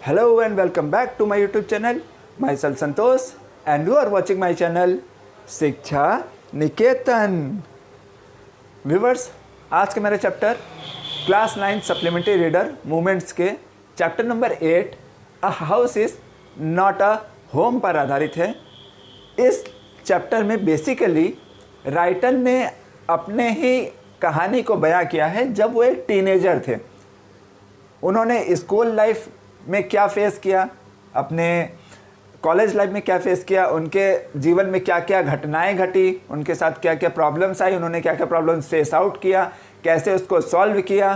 Hello and welcome back to my YouTube channel. Myself Santosh and you are watching my channel शिक्षा निकेतन। Viewers, आज के मेरे chapter class 9 supplementary reader movements के chapter number 8 a house is not a home पर आधारित है। इस chapter में बेसिकली राइटर ने अपने ही कहानी को बयां किया है जब वो एक टीनेजर थे। उन्होंने स्कूल लाइफ में क्या फेस किया, अपने कॉलेज लाइफ में क्या फेस किया, उनके जीवन में क्या क्या घटनाएं घटी, उनके साथ क्या क्या प्रॉब्लम्स आई, उन्होंने क्या क्या प्रॉब्लम्स फेस आउट किया, कैसे उसको सॉल्व किया,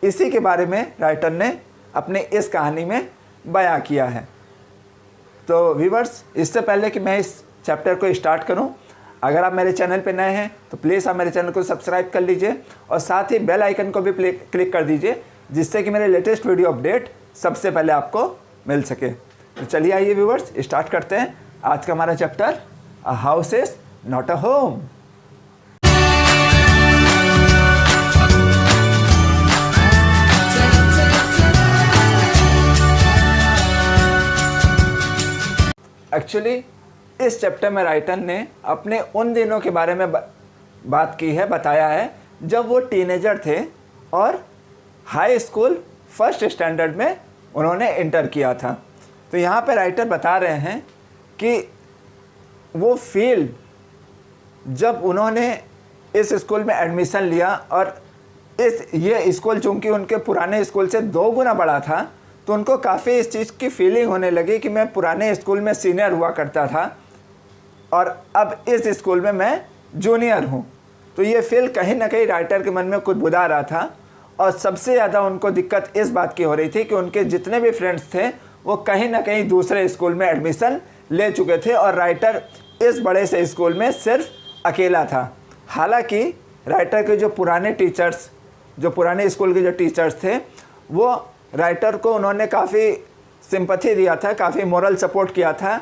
इसी के बारे में राइटर ने अपने इस कहानी में बयां किया है। तो व्यूवर्स, इससे पहले कि मैं इस चैप्टर को स्टार्ट करूं, अगर आप मेरे चैनल पर नए हैं तो प्लीज़ आप मेरे चैनल को सब्सक्राइब कर लीजिए और साथ ही बेल आइकन को भी क्लिक कर दीजिए, जिससे कि मेरे लेटेस्ट वीडियो अपडेट सबसे पहले आपको मिल सके। तो चलिए आइए व्यूवर्स, स्टार्ट करते हैं आज का हमारा chapter a house is not a home. Actually इस चैप्टर में राइटर ने अपने उन दिनों के बारे में बात की है, बताया है जब वो टीनेजर थे और हाई स्कूल फर्स्ट स्टैंडर्ड में उन्होंने इंटर किया था। तो यहाँ पे राइटर बता रहे हैं कि वो फील जब उन्होंने इस स्कूल में एडमिशन लिया और ये स्कूल चूँकि उनके पुराने स्कूल से 2 गुना बड़ा था, तो उनको काफ़ी इस चीज़ की फीलिंग होने लगी कि मैं पुराने स्कूल में सीनियर हुआ करता था और अब इस स्कूल में मैं जूनियर हूँ। तो ये फील कहीं ना कहीं राइटर के मन में कुछ बुझा रहा था और सबसे ज़्यादा उनको दिक्कत इस बात की हो रही थी कि उनके जितने भी फ्रेंड्स थे वो कहीं ना कहीं दूसरे स्कूल में एडमिशन ले चुके थे और राइटर इस बड़े से स्कूल में सिर्फ अकेला था। हालांकि राइटर के जो पुराने टीचर्स, जो पुराने स्कूल के जो टीचर्स थे, वो राइटर को उन्होंने काफ़ी सिंपैथी दिया था, काफ़ी मोरल सपोर्ट किया था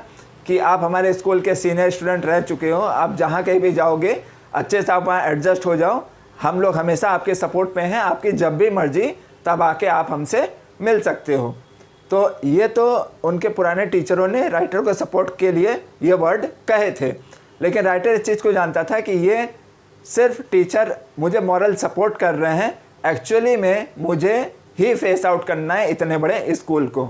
कि आप हमारे स्कूल के सीनियर स्टूडेंट रह चुके हो, आप जहाँ कहीं भी जाओगे अच्छे से आप वहाँ एडजस्ट हो जाओ, हम लोग हमेशा आपके सपोर्ट में हैं, आपकी जब भी मर्जी तब आके आप हमसे मिल सकते हो। तो ये तो उनके पुराने टीचरों ने राइटर को सपोर्ट के लिए ये वर्ड कहे थे, लेकिन राइटर इस चीज़ को जानता था कि ये सिर्फ टीचर मुझे मॉरल सपोर्ट कर रहे हैं, एक्चुअली में मुझे ही फेस आउट करना है इतने बड़े स्कूल को।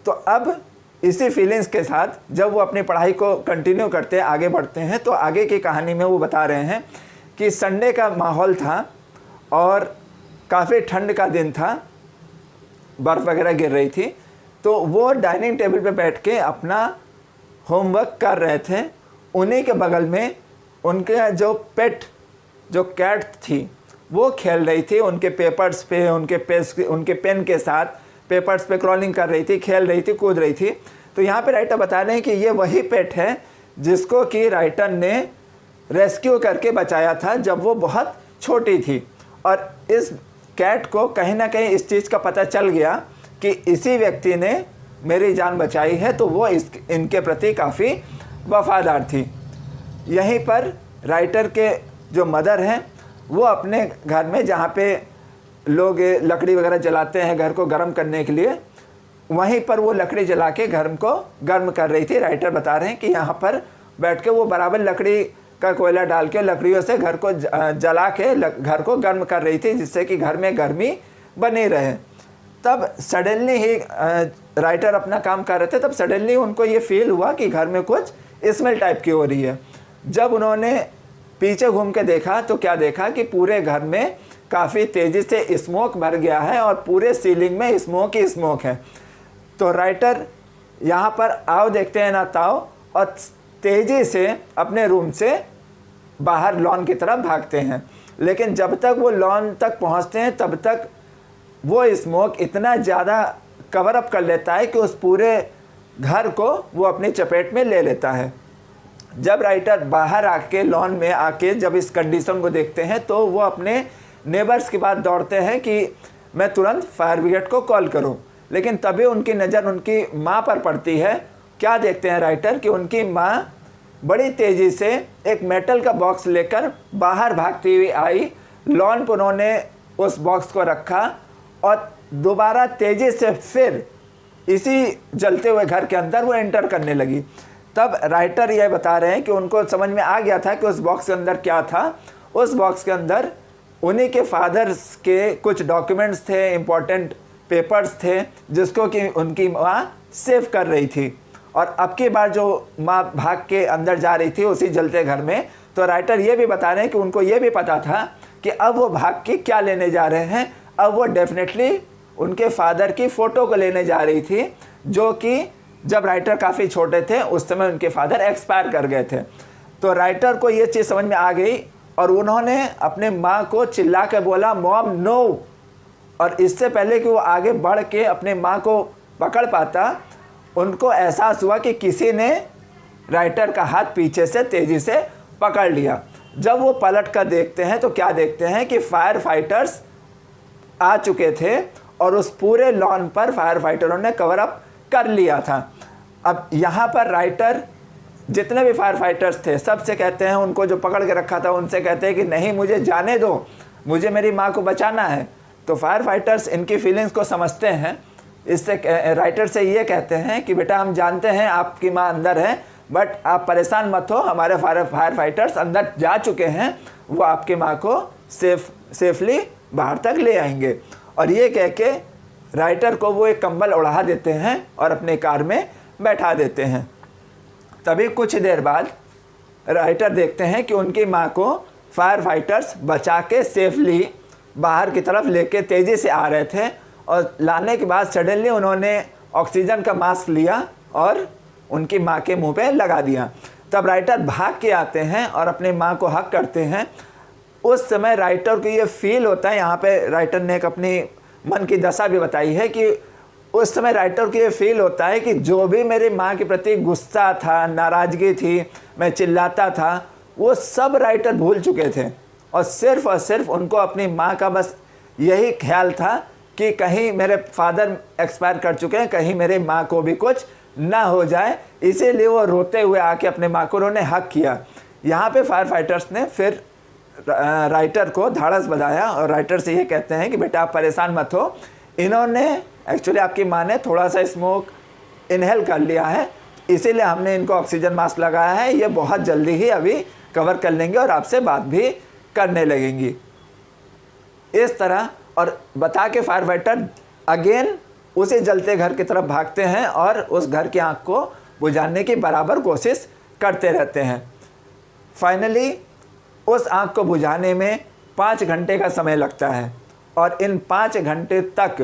तो अब इसी फीलिंग्स के साथ जब वो अपनी पढ़ाई को कंटिन्यू करते हैं, आगे बढ़ते हैं, तो आगे की कहानी में वो बता रहे हैं कि संडे का माहौल था और काफ़ी ठंड का दिन था, बर्फ़ वगैरह गिर रही थी। तो वो डाइनिंग टेबल पे बैठ के अपना होमवर्क कर रहे थे। उन्हीं के बगल में उनके जो पेट, जो कैट थी, वो खेल रही थी उनके पेपर्स पे, उनके पेन के साथ पेपर्स पे क्रॉलिंग कर रही थी, खेल रही थी, कूद रही थी। तो यहाँ पे राइटर बता रहे हैं कि ये वही पेट है जिसको कि राइटर ने रेस्क्यू करके बचाया था जब वो बहुत छोटी थी। और इस कैट को कहीं ना कहीं इस चीज़ का पता चल गया कि इसी व्यक्ति ने मेरी जान बचाई है, तो वो इनके प्रति काफ़ी वफादार थी। यहीं पर राइटर के जो मदर हैं वो अपने घर में, जहाँ पे लोग लकड़ी वगैरह जलाते हैं घर को गर्म करने के लिए, वहीं पर वो लकड़ी जला के घर को गर्म कर रही थी। राइटर बता रहे हैं कि यहाँ पर बैठ के वो बराबर लकड़ी का कोयला डाल के लकड़ियों से घर को जला के घर को गर्म कर रही थी, जिससे कि घर में गर्मी बनी रहे। तब सडनली ही राइटर अपना काम कर रहे थे, तब सडनली उनको ये फील हुआ कि घर में कुछ स्मेल टाइप की हो रही है। जब उन्होंने पीछे घूम के देखा तो क्या देखा कि पूरे घर में काफ़ी तेज़ी से स्मोक भर गया है और पूरे सीलिंग में स्मोक ही स्मोक है। तो राइटर यहाँ पर आओ देखते हैं ना ताओ, और तेज़ी से अपने रूम से बाहर लॉन की तरफ भागते हैं। लेकिन जब तक वो लॉन तक पहुँचते हैं तब तक वो स्मोक इतना ज़्यादा कवर अप कर लेता है कि उस पूरे घर को वो अपनी चपेट में ले लेता है। जब राइटर बाहर आके लॉन में आके जब इस कंडीशन को देखते हैं तो वो अपने नेबर्स के पास दौड़ते हैं कि मैं तुरंत फायर ब्रिगेड को कॉल करूं। लेकिन तभी उनकी नज़र उनकी माँ पर पड़ती है। क्या देखते हैं राइटर कि उनकी माँ बड़ी तेज़ी से एक मेटल का बॉक्स लेकर बाहर भागती हुई आई। लॉन पर उन्होंने उस बॉक्स को रखा और दोबारा तेज़ी से फिर इसी जलते हुए घर के अंदर वो एंटर करने लगी। तब राइटर यह बता रहे हैं कि उनको समझ में आ गया था कि उस बॉक्स के अंदर क्या था। उस बॉक्स के अंदर उन्हीं के फादर्स के कुछ डॉक्यूमेंट्स थे, इम्पोर्टेंट पेपर्स थे, जिसको कि उनकी माँ सेव कर रही थी। और अब की बार जो माँ भाग के अंदर जा रही थी उसी जलते घर में, तो राइटर ये भी बता रहे हैं कि उनको ये भी पता था कि अब वो भाग के क्या लेने जा रहे हैं। अब वो डेफिनेटली उनके फादर की फ़ोटो को लेने जा रही थी, जो कि जब राइटर काफ़ी छोटे थे उस समय उनके फादर एक्सपायर कर गए थे। तो राइटर को ये चीज़ समझ में आ गई और उन्होंने अपने माँ को चिल्ला के बोला, मॉम नो। और इससे पहले कि वो आगे बढ़ के अपने माँ को पकड़ पाता, उनको एहसास हुआ कि किसी ने राइटर का हाथ पीछे से तेज़ी से पकड़ लिया। जब वो पलट कर देखते हैं तो क्या देखते हैं कि फायर फाइटर्स आ चुके थे और उस पूरे लॉन पर फायर फाइटरों ने कवर अप कर लिया था। अब यहाँ पर राइटर जितने भी फायर फाइटर्स थे सबसे कहते हैं, उनको जो पकड़ के रखा था उनसे कहते हैं कि नहीं, मुझे जाने दो, मुझे मेरी माँ को बचाना है। तो फायर फाइटर्स इनकी फीलिंग्स को समझते हैं। इससे राइटर से ये कहते हैं कि बेटा हम जानते हैं आपकी माँ अंदर है, बट आप परेशान मत हो, हमारे फायर फाइटर्स अंदर जा चुके हैं, वो आपकी माँ को सेफली बाहर तक ले आएंगे। और ये कह के राइटर को वो एक कंबल उड़ा देते हैं और अपने कार में बैठा देते हैं। तभी कुछ देर बाद राइटर देखते हैं कि उनकी माँ को फायर फाइटर्स बचा के सेफली बाहर की तरफ लेके तेज़ी से आ रहे थे। और लाने के बाद सडनली उन्होंने ऑक्सीजन का मास्क लिया और उनकी माँ के मुंह पे लगा दिया। तब राइटर भाग के आते हैं और अपनी माँ को हक करते हैं। उस समय राइटर को ये फील होता है, यहाँ पे राइटर ने एक अपनी मन की दशा भी बताई है कि उस समय राइटर को ये फील होता है कि जो भी मेरी माँ के प्रति गुस्सा था, नाराज़गी थी, मैं चिल्लाता था, वो सब राइटर भूल चुके थे। और सिर्फ उनको अपनी माँ का बस यही ख्याल था कि कहीं मेरे फादर एक्सपायर कर चुके हैं, कहीं मेरी माँ को भी कुछ ना हो जाए। इसीलिए वो रोते हुए आके अपने माँ को उन्होंने हक किया। यहाँ पे फायर फाइटर्स ने फिर राइटर को धाड़स बधाया और राइटर से ये कहते हैं कि बेटा आप परेशान मत हो, इन्होंने एक्चुअली आपकी माँ ने थोड़ा सा स्मोक इनहेल कर लिया है, इसीलिए हमने इनको ऑक्सीजन मास्क लगाया है, ये बहुत जल्दी ही अभी कवर कर लेंगे और आपसे बात भी करने लगेंगी। इस तरह और बता के फायर फाइटर अगेन उसे जलते घर की तरफ भागते हैं और उस घर की आग को बुझाने की बराबर कोशिश करते रहते हैं। फाइनली उस आग को बुझाने में 5 घंटे का समय लगता है और इन 5 घंटे तक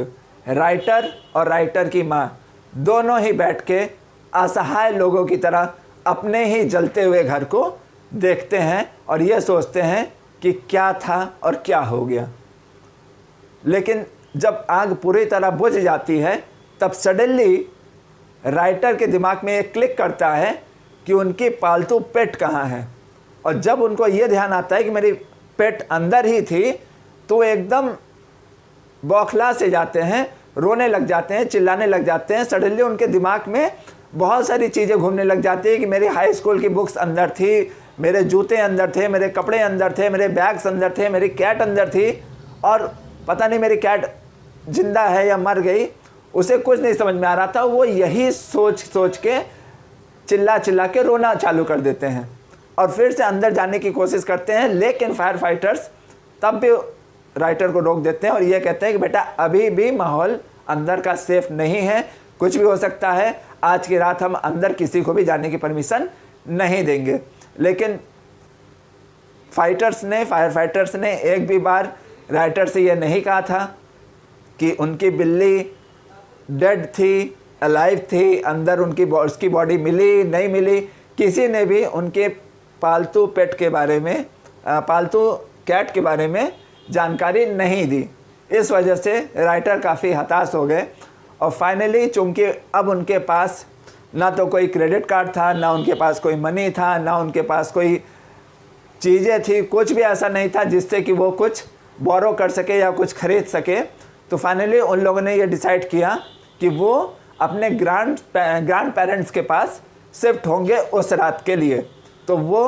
राइटर और राइटर की माँ दोनों ही बैठ के असहाय लोगों की तरह अपने ही जलते हुए घर को देखते हैं और ये सोचते हैं कि क्या था और क्या हो गया। लेकिन जब आग पूरी तरह बुझ जाती है तब सडनली राइटर के दिमाग में एक क्लिक करता है कि उनकी पालतू पेट कहाँ है। और जब उनको ये ध्यान आता है कि मेरी पेट अंदर ही थी, तो एकदम बौखला से जाते हैं, रोने लग जाते हैं, चिल्लाने लग जाते हैं। सडनली उनके दिमाग में बहुत सारी चीज़ें घूमने लग जाती है कि मेरी हाई स्कूल की बुक्स अंदर थी, मेरे जूते अंदर थे, मेरे कपड़े अंदर थे, मेरे बैग्स अंदर थे, मेरी कैट अंदर थी और पता नहीं मेरी कैट जिंदा है या मर गई, उसे कुछ नहीं समझ में आ रहा था। वो यही सोच के चिल्ला के रोना चालू कर देते हैं और फिर से अंदर जाने की कोशिश करते हैं। लेकिन फायर फाइटर्स तब भी राइटर को रोक देते हैं और ये कहते हैं कि बेटा अभी भी माहौल अंदर का सेफ नहीं है, कुछ भी हो सकता है, आज की रात हम अंदर किसी को भी जाने की परमिशन नहीं देंगे। लेकिन फायर फाइटर्स ने एक भी बार राइटर से ये नहीं कहा था कि उनकी बिल्ली डेड थी, अलाइव थी, अंदर उसकी बॉडी मिली नहीं मिली। किसी ने भी उनके पालतू पेट के बारे में, पालतू कैट के बारे में जानकारी नहीं दी। इस वजह से राइटर काफ़ी हताश हो गए और फाइनली चूँकि अब उनके पास ना तो कोई क्रेडिट कार्ड था, ना उनके पास कोई मनी था, ना उनके पास कोई चीज़ें थी, कुछ भी ऐसा नहीं था जिससे कि वो कुछ बोरो कर सके या कुछ खरीद सके। तो फाइनली उन लोगों ने ये डिसाइड किया कि वो अपने ग्रैंड पेरेंट्स के पास शिफ्ट होंगे उस रात के लिए। तो वो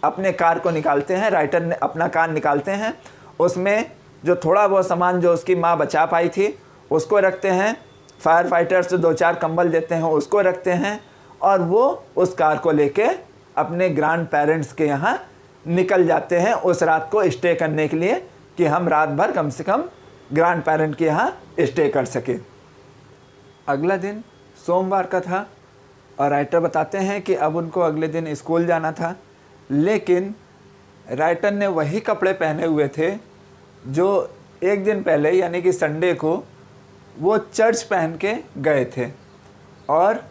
अपने कार को निकालते हैं, राइटर ने अपना कार निकालते हैं, उसमें जो थोड़ा बहुत सामान जो उसकी माँ बचा पाई थी उसको रखते हैं। फायर फाइटर्स 2-4 कंबल देते हैं उसको रखते हैं, और वो उस कार को लेके अपने ग्रैंड पेरेंट्स के यहाँ निकल जाते हैं उस रात को स्टे करने के लिए, कि हम रात भर कम से कम ग्रैंड पेरेंट के यहाँ स्टे कर सके। अगला दिन सोमवार का था और राइटर बताते हैं कि अब उनको अगले दिन स्कूल जाना था, लेकिन राइटर ने वही कपड़े पहने हुए थे जो एक दिन पहले यानी कि संडे को वो चर्च पहन के गए थे, और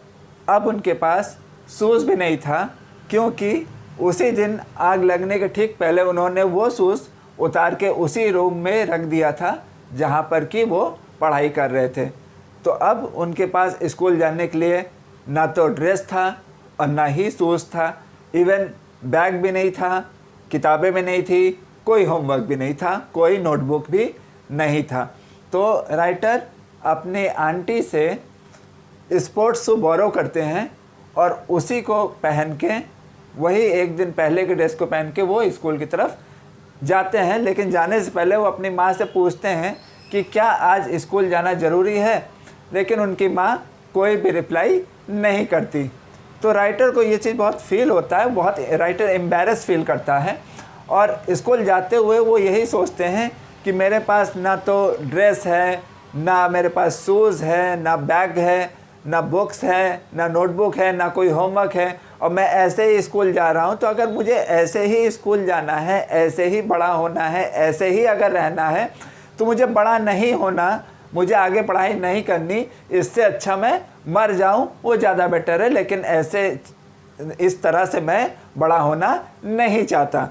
अब उनके पास शूज़ भी नहीं था, क्योंकि उसी दिन आग लगने के ठीक पहले उन्होंने वो शूज़ उतार के उसी रूम में रख दिया था जहाँ पर कि वो पढ़ाई कर रहे थे। तो अब उनके पास स्कूल जाने के लिए ना तो ड्रेस था और ना ही शूज़ था, इवन बैग भी नहीं था, किताबें भी नहीं थी, कोई होमवर्क भी नहीं था, कोई नोटबुक भी नहीं था। तो राइटर अपने आंटी से स्पोर्ट्स शू बोरो करते हैं और उसी को पहन के, वही एक दिन पहले के ड्रेस को पहन के वो स्कूल की तरफ जाते हैं। लेकिन जाने से पहले वो अपनी माँ से पूछते हैं कि क्या आज स्कूल जाना ज़रूरी है, लेकिन उनकी माँ कोई भी रिप्लाई नहीं करती। तो राइटर को ये चीज़ बहुत फील होता है, बहुत राइटर एम्बैरस फील करता है, और स्कूल जाते हुए वो यही सोचते हैं कि मेरे पास ना तो ड्रेस है, ना मेरे पास शूज़ है, ना बैग है, ना बुक्स है, ना नोटबुक है, ना कोई होमवर्क है, और मैं ऐसे ही स्कूल जा रहा हूँ। तो अगर मुझे ऐसे ही स्कूल जाना है, ऐसे ही बड़ा होना है, ऐसे ही अगर रहना है, तो मुझे बड़ा नहीं होना, मुझे आगे पढ़ाई नहीं करनी, इससे अच्छा मैं मर जाऊँ, वो ज़्यादा बेटर है। लेकिन ऐसे इस तरह से मैं बड़ा होना नहीं चाहता।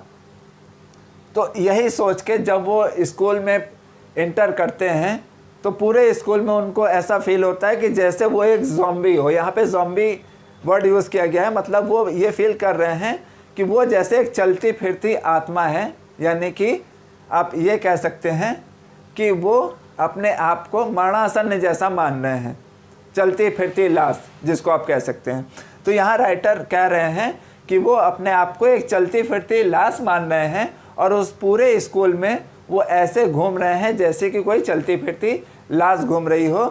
तो यही सोच के जब वो स्कूल में इंटर करते हैं तो पूरे स्कूल में उनको ऐसा फील होता है कि जैसे वो एक ज़ॉम्बी हो। यहाँ पे ज़ॉम्बी वर्ड यूज़ किया गया है, मतलब वो ये फील कर रहे हैं कि वो जैसे एक चलती फिरती आत्मा है, यानी कि आप ये कह सकते हैं कि वो अपने आप को मरणासन्न जैसा मान रहे हैं, चलती फिरती लाश जिसको आप कह सकते हैं। तो यहाँ राइटर कह रहे हैं कि वो अपने आप को एक चलती फिरती लाश मान रहे हैं, और उस पूरे स्कूल में वो ऐसे घूम रहे हैं जैसे कि कोई चलती फिरती लाश घूम रही हो।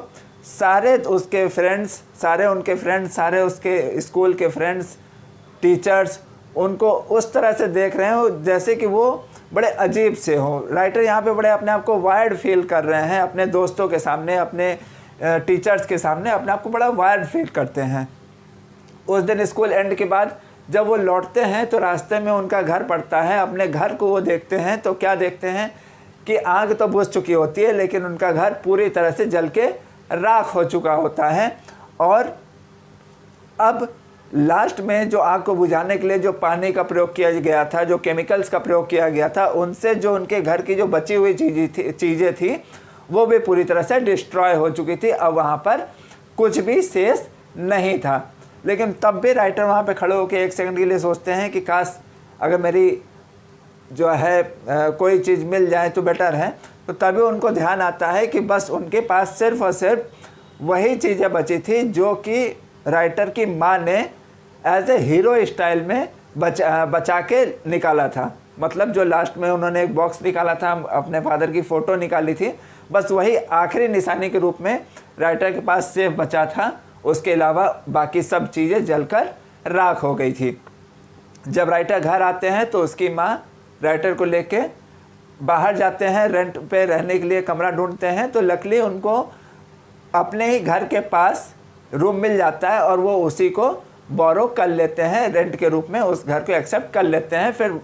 सारे उसके फ्रेंड्स, सारे उनके फ्रेंड्स, सारे उसके स्कूल के फ्रेंड्स, टीचर्स उनको उस तरह से देख रहे हो जैसे कि वो बड़े अजीब से हो। राइटर यहाँ पे बड़े अपने आप को वायर्ड फील कर रहे हैं, अपने दोस्तों के सामने, अपने टीचर्स के सामने अपने आप को बड़ा वायर्ड फील करते हैं। उस दिन स्कूल एंड के बाद जब वो लौटते हैं तो रास्ते में उनका घर पड़ता है। अपने घर को वो देखते हैं तो क्या देखते हैं कि आग तो बुझ चुकी होती है, लेकिन उनका घर पूरी तरह से जल के राख हो चुका होता है। और अब लास्ट में जो आग को बुझाने के लिए जो पानी का प्रयोग किया गया था, जो केमिकल्स का प्रयोग किया गया था, उनसे जो उनके घर की जो बची हुई चीज़ें थी वो भी पूरी तरह से डिस्ट्रॉय हो चुकी थी। अब वहाँ पर कुछ भी शेष नहीं था। लेकिन तब भी राइटर वहाँ पे खड़े होकर एक सेकंड के लिए सोचते हैं कि काश अगर मेरी जो है कोई चीज़ मिल जाए तो बेटर है। तो तभी उनको ध्यान आता है कि बस उनके पास सिर्फ और सिर्फ वही चीज़ें बची थी जो कि राइटर की माँ ने एज ए हीरो स्टाइल में बचा के निकाला था। मतलब जो लास्ट में उन्होंने एक बॉक्स निकाला था, अपने फादर की फ़ोटो निकाली थी, बस वही आखिरी निशानी के रूप में राइटर के पास सेफ बचा था। उसके अलावा बाकी सब चीज़ें जलकर राख हो गई थी। जब राइटर घर आते हैं तो उसकी माँ राइटर को लेके बाहर जाते हैं, रेंट पे रहने के लिए कमरा ढूंढते हैं। तो लकीली उनको अपने ही घर के पास रूम मिल जाता है और वो उसी को बोरो कर लेते हैं, रेंट के रूप में उस घर को एक्सेप्ट कर लेते हैं। फिर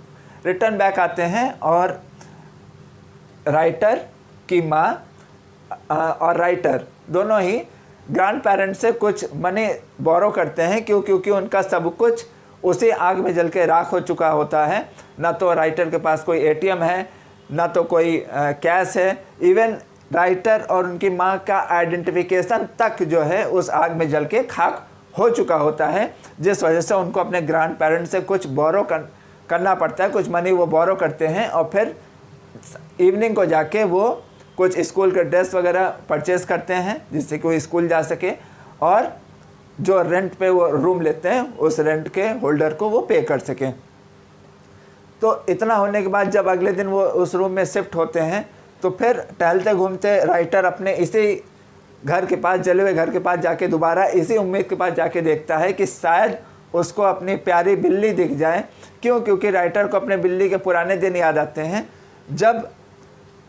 रिटर्न बैक आते हैं और राइटर की माँ और राइटर दोनों ही ग्रैंड पेरेंट्स से कुछ मनी बोरो करते हैं, क्योंकि उनका सब कुछ उसी आग में जल के राख हो चुका होता है। ना तो राइटर के पास कोई एटीएम है, ना तो कोई कैश है। इवन राइटर और उनकी माँ का आइडेंटिफिकेशन तक जो है उस आग में जल के खाक हो चुका होता है, जिस वजह से उनको अपने ग्रैंड पेरेंट्स से कुछ बोरो करना पड़ता है। कुछ मनी वो बोरो करते हैं और फिर इवनिंग को जाके वो कुछ स्कूल के ड्रेस वगैरह परचेज़ करते हैं जिससे कि वो स्कूल जा सके, और जो रेंट पे वो रूम लेते हैं उस रेंट के होल्डर को वो पे कर सकें। तो इतना होने के बाद जब अगले दिन वो उस रूम में शिफ्ट होते हैं तो फिर टहलते घूमते राइटर अपने इसी घर के पास, जले हुए घर के पास जाके दोबारा इसी उम्मीद के पास जाके देखता है कि शायद उसको अपनी प्यारी बिल्ली दिख जाए। क्यों? क्योंकि राइटर को अपने बिल्ली के पुराने दिन याद आते हैं। जब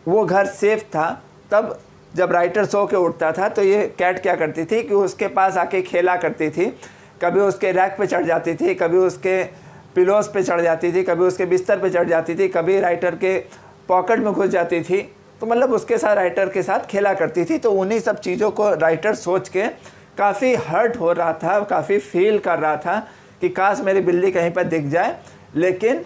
वो घर सेफ था, तब जब राइटर सो के उठता था तो ये कैट क्या करती थी कि उसके पास आके खेला करती थी। कभी उसके रैक पे चढ़ जाती थी, कभी उसके पिलोस पे चढ़ जाती थी, कभी उसके बिस्तर पे चढ़ जाती थी, कभी राइटर के पॉकेट में घुस जाती थी। तो मतलब उसके साथ, राइटर के साथ खेला करती थी। तो उन्हीं सब चीज़ों को राइटर सोच के काफ़ी हर्ट हो रहा था, काफ़ी फील कर रहा था कि काश मेरी बिल्ली कहीं पर दिख जाए। लेकिन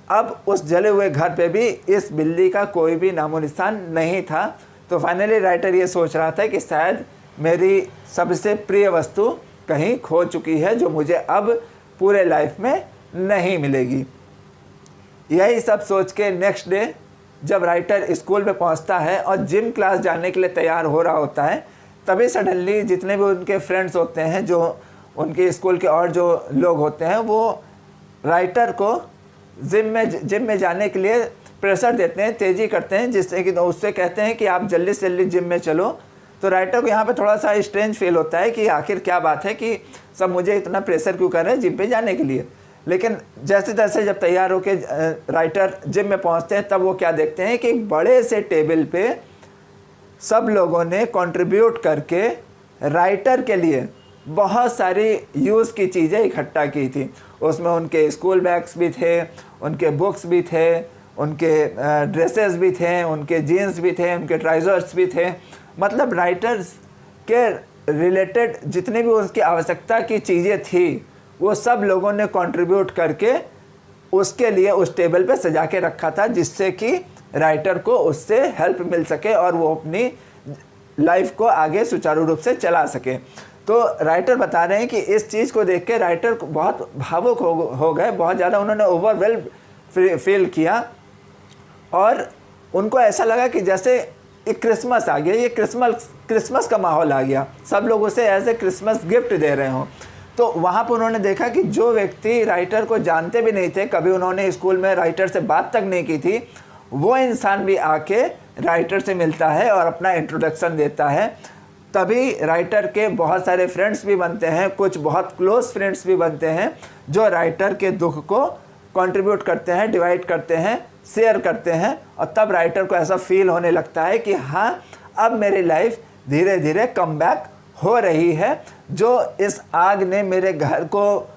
अब उस जले हुए घर पे भी इस बिल्ली का कोई भी नामो निशान नहीं था। तो फाइनली राइटर ये सोच रहा था कि शायद मेरी सबसे प्रिय वस्तु कहीं खो चुकी है, जो मुझे अब पूरे लाइफ में नहीं मिलेगी। यही सब सोच के नेक्स्ट डे जब राइटर स्कूल में पहुंचता है और जिम क्लास जाने के लिए तैयार हो रहा होता है, तभी सडनली जितने भी उनके फ्रेंड्स होते हैं, जो उनके स्कूल के और जो लोग होते हैं, वो राइटर को जिम में जाने के लिए प्रेशर देते हैं, तेज़ी करते हैं, जिससे कि उससे कहते हैं कि आप जल्दी से जल्दी जिम में चलो। तो राइटर को यहाँ पे थोड़ा सा स्ट्रेंज फील होता है कि आखिर क्या बात है कि सब मुझे इतना प्रेशर क्यों कर रहे हैं जिम पे जाने के लिए। लेकिन जैसे तैसे जब तैयार होकर राइटर जिम में पहुँचते हैं, तब वो क्या देखते हैं कि एक बड़े से टेबल पे सब लोगों ने कंट्रीब्यूट करके राइटर के लिए बहुत सारी यूज़ की चीज़ें इकट्ठा की थी। उसमें उनके स्कूल बैग्स भी थे, उनके बुक्स भी थे, उनके ड्रेसेस भी थे, उनके जीन्स भी थे, उनके ट्राउजर्स भी थे। मतलब राइटर्स के रिलेटेड जितनी भी उसकी आवश्यकता की चीज़ें थी, वो सब लोगों ने कंट्रीब्यूट करके उसके लिए उस टेबल पे सजा के रखा था, जिससे कि राइटर को उससे हेल्प मिल सके और वो अपनी लाइफ को आगे सुचारू रूप से चला सके। तो राइटर बता रहे हैं कि इस चीज़ को देख के राइटर को बहुत भावुक हो गए, बहुत ज़्यादा उन्होंने ओवरवेल्म फील किया और उनको ऐसा लगा कि जैसे एक क्रिसमस आ गया, ये क्रिसमस का माहौल आ गया, सब लोग उसे एज ए क्रिसमस गिफ्ट दे रहे हों। तो वहाँ पर उन्होंने देखा कि जो व्यक्ति राइटर को जानते भी नहीं थे, कभी उन्होंने स्कूल में राइटर से बात तक नहीं की थी, वो इंसान भी आके राइटर से मिलता है और अपना इंट्रोडक्शन देता है। तभी राइटर के बहुत सारे फ्रेंड्स भी बनते हैं, कुछ बहुत क्लोज फ्रेंड्स भी बनते हैं, जो राइटर के दुख को कंट्रीब्यूट करते हैं, डिवाइड करते हैं, शेयर करते हैं। और तब राइटर को ऐसा फील होने लगता है कि हाँ, अब मेरी लाइफ धीरे धीरे कम बैक हो रही है। जो इस आग ने मेरे घर को,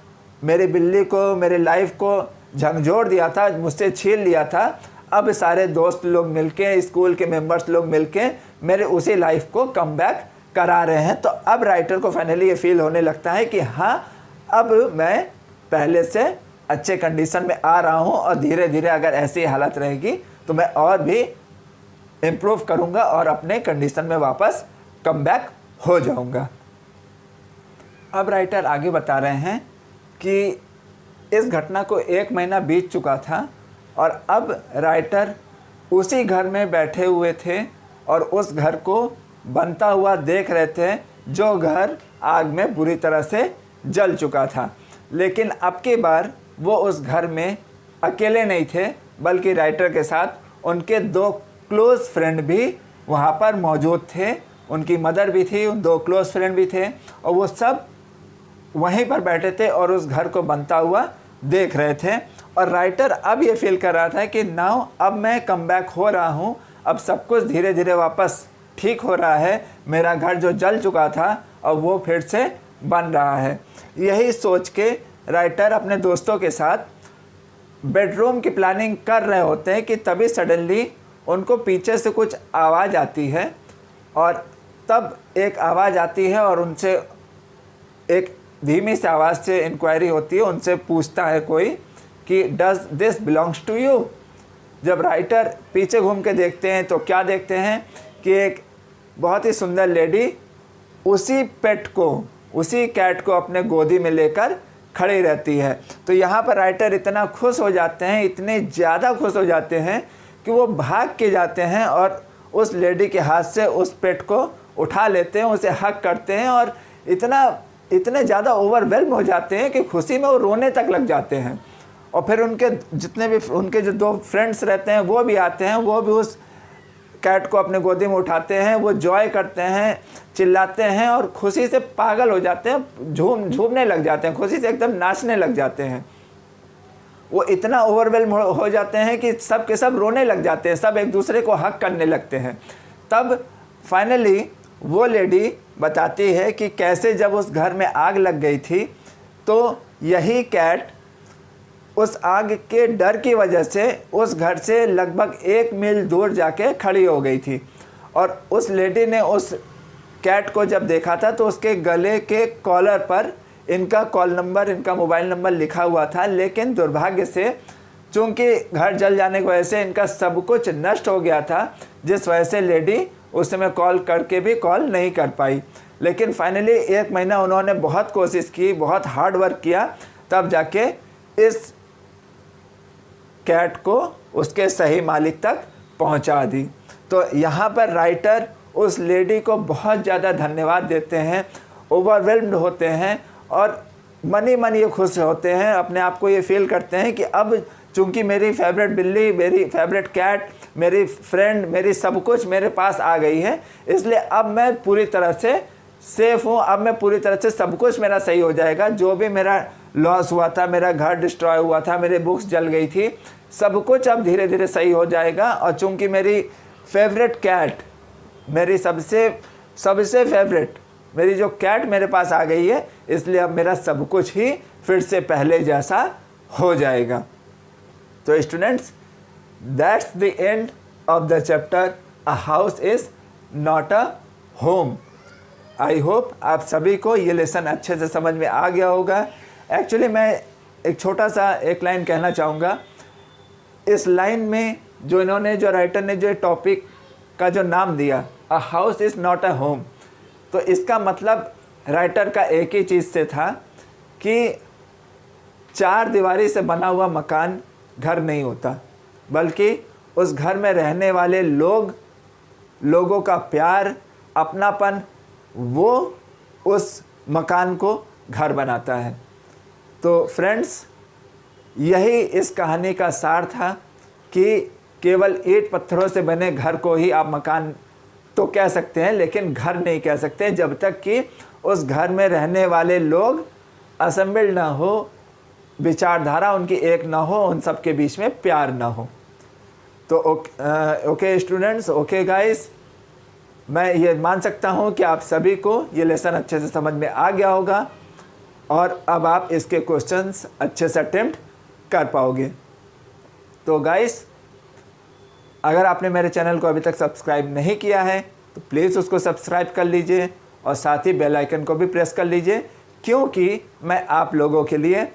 मेरी बिल्ली को, मेरे लाइफ को झकझोर दिया था, मुझसे छीन लिया था, अब सारे दोस्त लोग मिलके, स्कूल के मेंबर्स लोग मिलके मेरे उसी लाइफ को कम बैक करा रहे हैं। तो अब राइटर को फाइनली ये फील होने लगता है कि हाँ, अब मैं पहले से अच्छे कंडीशन में आ रहा हूँ और धीरे धीरे अगर ऐसी हालत रहेगी तो मैं और भी इम्प्रूव करूँगा और अपने कंडीशन में वापस कम बैक हो जाऊँगा। अब राइटर आगे बता रहे हैं कि इस घटना को 1 महीना बीत चुका था और अब राइटर उसी घर में बैठे हुए थे और उस घर को बनता हुआ देख रहे थे, जो घर आग में बुरी तरह से जल चुका था। लेकिन अब की बार वो उस घर में अकेले नहीं थे, बल्कि राइटर के साथ उनके 2 क्लोज़ फ्रेंड भी वहाँ पर मौजूद थे। उनकी मदर भी थी, उन 2 क्लोज़ फ्रेंड भी थे और वो सब वहीं पर बैठे थे और उस घर को बनता हुआ देख रहे थे। और राइटर अब ये फील कर रहा था कि नाउ अब मैं कम बैक हो रहा हूँ, अब सब कुछ धीरे धीरे वापस ठीक हो रहा है, मेरा घर जो जल चुका था अब वो फिर से बन रहा है। यही सोच के राइटर अपने दोस्तों के साथ बेडरूम की प्लानिंग कर रहे होते हैं कि तभी सडनली उनको पीछे से कुछ आवाज़ आती है और तब एक आवाज़ आती है और उनसे एक धीमी सी आवाज़ से इंक्वायरी होती है, उनसे पूछता है कोई कि does this belongs to you. जब राइटर पीछे घूम के देखते हैं तो क्या देखते हैं कि एक बहुत ही सुंदर लेडी उसी पेट को, उसी कैट को अपने गोदी में लेकर खड़ी रहती है। तो यहाँ पर राइटर इतना खुश हो जाते हैं, इतने ज़्यादा खुश हो जाते हैं कि वो भाग के जाते हैं और उस लेडी के हाथ से उस पेट को उठा लेते हैं, उसे हक करते हैं और इतने ज़्यादा ओवरवेल्म हो जाते हैं कि खुशी में वो रोने तक लग जाते हैं। और फिर उनके जितने भी उनके जो 2 फ्रेंड्स रहते हैं वो भी आते हैं, वो भी उस कैट को अपने गोदी में उठाते हैं, वो जॉय करते हैं, चिल्लाते हैं और खुशी से पागल हो जाते हैं, झूमने लग जाते हैं, खुशी से एकदम नाचने लग जाते हैं। वो इतना ओवरवेल्म हो जाते हैं कि सब के सब रोने लग जाते हैं, सब एक दूसरे को हक करने लगते हैं। तब फाइनली वो लेडी बताती है कि कैसे जब उस घर में आग लग गई थी तो यही कैट उस आग के डर की वजह से उस घर से लगभग 1 मील दूर जाके खड़ी हो गई थी। और उस लेडी ने उस कैट को जब देखा था तो उसके गले के कॉलर पर इनका कॉल नंबर, इनका मोबाइल नंबर लिखा हुआ था, लेकिन दुर्भाग्य से चूंकि घर जल जाने की वजह से इनका सब कुछ नष्ट हो गया था, जिस वजह से लेडी उस समय कॉल करके भी कॉल नहीं कर पाई। लेकिन फाइनली 1 महीना उन्होंने बहुत कोशिश की, बहुत हार्ड वर्क किया, तब जाके इस कैट को उसके सही मालिक तक पहुंचा दी। तो यहाँ पर राइटर उस लेडी को बहुत ज़्यादा धन्यवाद देते हैं, ओवरवेल्म्ड होते हैं और मन ये खुश होते हैं, अपने आप को ये फील करते हैं कि अब चूंकि मेरी फेवरेट बिल्ली, मेरी फेवरेट कैट, मेरी फ्रेंड, मेरी सब कुछ मेरे पास आ गई है, इसलिए अब मैं पूरी तरह से सेफ़ हूँ, अब मैं पूरी तरह से सब कुछ मेरा सही हो जाएगा। जो भी मेरा लॉस हुआ था, मेरा घर डिस्ट्रॉय हुआ था, मेरे बुक्स जल गई थी, सब कुछ अब धीरे धीरे सही हो जाएगा। और चूंकि मेरी फेवरेट कैट, मेरी सबसे फेवरेट मेरी जो कैट मेरे पास आ गई है, इसलिए अब मेरा सब कुछ ही फिर से पहले जैसा हो जाएगा। तो students, that's the end of the chapter a house is not a home. I hope आप सभी को ये लेसन अच्छे से समझ में आ गया होगा। एक्चुअली मैं एक छोटा सा एक लाइन कहना चाहूँगा। इस लाइन में जो राइटर ने जो टॉपिक का जो नाम दिया, अ house is not a home, तो इसका मतलब राइटर का एक ही चीज़ से था कि 4 दीवारी से बना हुआ मकान घर नहीं होता, बल्कि उस घर में रहने वाले लोगों का प्यार, अपनापन, वो उस मकान को घर बनाता है। तो फ्रेंड्स, यही इस कहानी का सार था कि केवल ईंट पत्थरों से बने घर को ही आप मकान तो कह सकते हैं, लेकिन घर नहीं कह सकते जब तक कि उस घर में रहने वाले लोग असेंबल्ड ना हो, विचारधारा उनकी एक ना हो, उन सब के बीच में प्यार ना हो। तो ओके स्टूडेंट्स, ओके गाइस, मैं ये मान सकता हूँ कि आप सभी को ये लेसन अच्छे से समझ में आ गया होगा और अब आप इसके क्वेश्चंस अच्छे से अटेम्प्ट कर पाओगे। तो गाइस, अगर आपने मेरे चैनल को अभी तक सब्सक्राइब नहीं किया है तो प्लीज़ उसको सब्सक्राइब कर लीजिए और साथ ही बेल आइकन को भी प्रेस कर लीजिए, क्योंकि मैं आप लोगों के लिए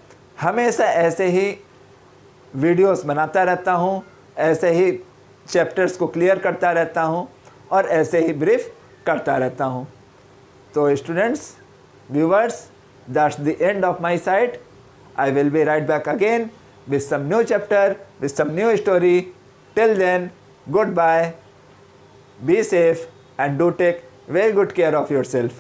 हमेशा ऐसे ही वीडियोस बनाता रहता हूँ, ऐसे ही चैप्टर्स को क्लियर करता रहता हूँ और ऐसे ही ब्रीफ करता रहता हूँ। तो students, viewers, that's the end of my side. I will be right back again with some new chapter, with some new story. Till then, goodbye, be safe and do take very good care of yourself.